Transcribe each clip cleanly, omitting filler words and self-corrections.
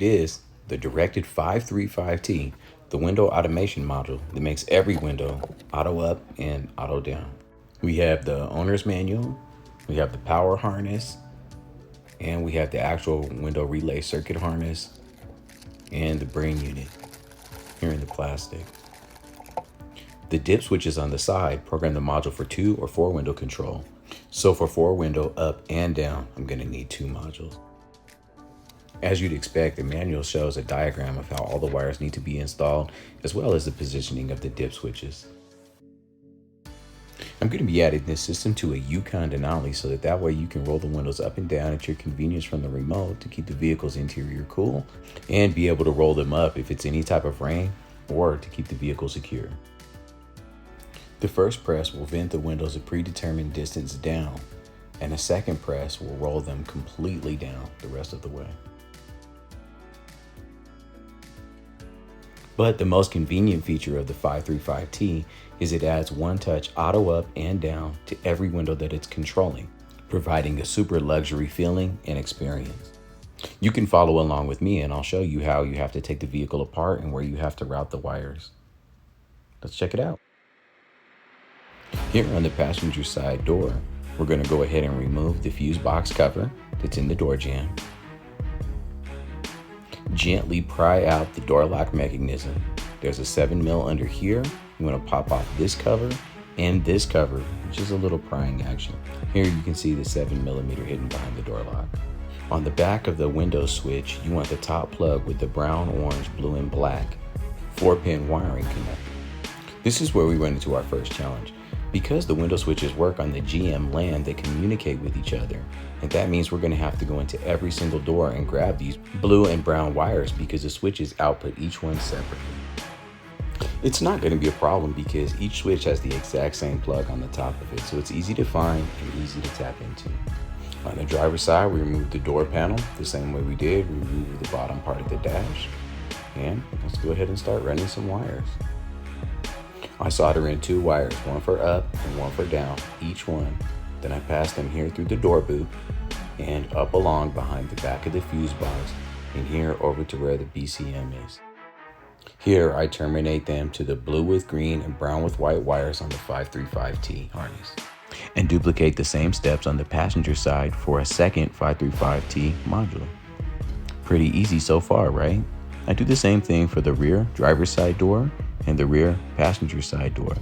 it is, the directed 535T, the window automation module that makes every window auto up and auto down. We have the owner's manual, we have the power harness, and we have the actual window relay circuit harness and the brain unit here in the plastic. The dip switches on the side program the module for 2 or 4 window control. So for 4 window up and down, I'm going to need 2 modules. As you'd expect, the manual shows a diagram of how all the wires need to be installed, as well as the positioning of the dip switches. I'm going to be adding this system to a Yukon Denali so that way you can roll the windows up and down at your convenience from the remote to keep the vehicle's interior cool and be able to roll them up if it's any type of rain or to keep the vehicle secure. The first press will vent the windows a predetermined distance down, and a second press will roll them completely down the rest of the way. But the most convenient feature of the 535T is it adds one-touch auto up and down to every window that it's controlling, providing a super luxury feeling and experience. You can follow along with me and I'll show you how you have to take the vehicle apart and where you have to route the wires. Let's check it out. Here on the passenger side door, we're going to go ahead and remove the fuse box cover that's in the door jamb. Gently pry out the door lock mechanism. There's a 7mm under here. You want to pop off this cover and this cover, which is a little prying action. Here you can see the 7mm hidden behind the door lock. On the back of the window switch, you want the top plug with the brown, orange, blue, and black 4-pin wiring connector. This is where we run into our first challenge. Because the window switches work on the GM LAN, they communicate with each other. And that means we're going to have to go into every single door and grab these blue and brown wires because the switches output each one separately. It's not going to be a problem because each switch has the exact same plug on the top of it, so it's easy to find and easy to tap into. On the driver's side, we remove the door panel the same way we did. We remove the bottom part of the dash. And let's go ahead and start running some wires. I solder in 2 wires, one for up and one for down, each one. Then I pass them here through the door boot and up along behind the back of the fuse box and here over to where the BCM is. Here I terminate them to the blue with green and brown with white wires on the 535T harness. And duplicate the same steps on the passenger side for a second 535T module. Pretty easy so far, right? I do the same thing for the rear driver's side door and the rear passenger side door.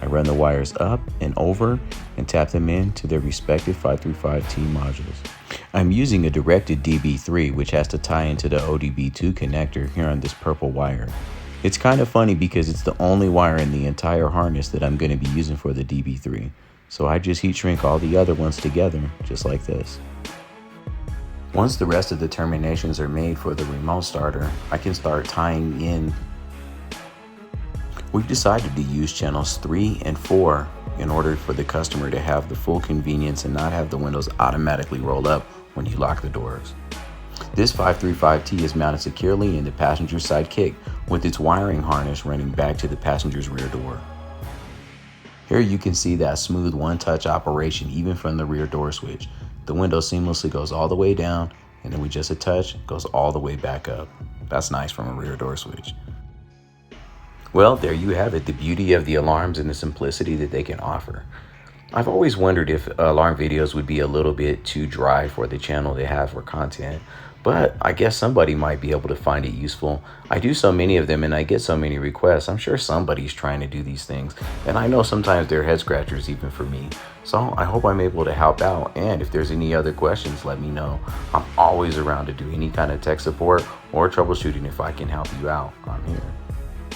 I run the wires up and over and tap them into their respective 535T modules. I'm using a directed DB3 which has to tie into the ODB2 connector here on this purple wire. It's kind of funny because it's the only wire in the entire harness that I'm going to be using for the DB3. So I just heat shrink all the other ones together just like this. Once the rest of the terminations are made for the remote starter, I can start tying in. We've decided to use channels 3 and 4 in order for the customer to have the full convenience and not have the windows automatically roll up when you lock the doors. This 535T is mounted securely in the passenger side kick with its wiring harness running back to the passenger's rear door. Here you can see that smooth one-touch operation even from the rear door switch. The window seamlessly goes all the way down and then with just a touch goes all the way back up. That's nice from a rear door switch. Well, there you have it, the beauty of the alarms and the simplicity that they can offer. I've always wondered if alarm videos would be a little bit too dry for the channel they have for content, but I guess somebody might be able to find it useful. I do so many of them and I get so many requests. I'm sure somebody's trying to do these things, and I know sometimes they're head scratchers even for me. So I hope I'm able to help out, and if there's any other questions, let me know. I'm always around to do any kind of tech support or troubleshooting. If I can help you out, I'm here.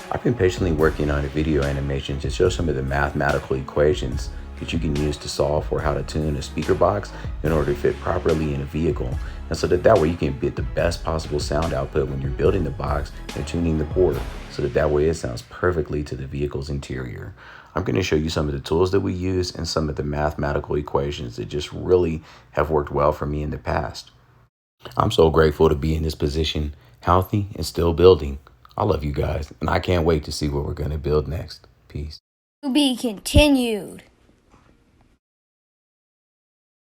I've been patiently working on a video animation to show some of the mathematical equations that you can use to solve for how to tune a speaker box in order to fit properly in a vehicle, and so that way you can get the best possible sound output when you're building the box and tuning the port, so that way it sounds perfectly to the vehicle's interior. I'm going to show you some of the tools that we use and some of the mathematical equations that just really have worked well for me in the past. I'm so grateful to be in this position, healthy and still building. I love you guys, and I can't wait to see what we're going to build next. Peace. To be continued.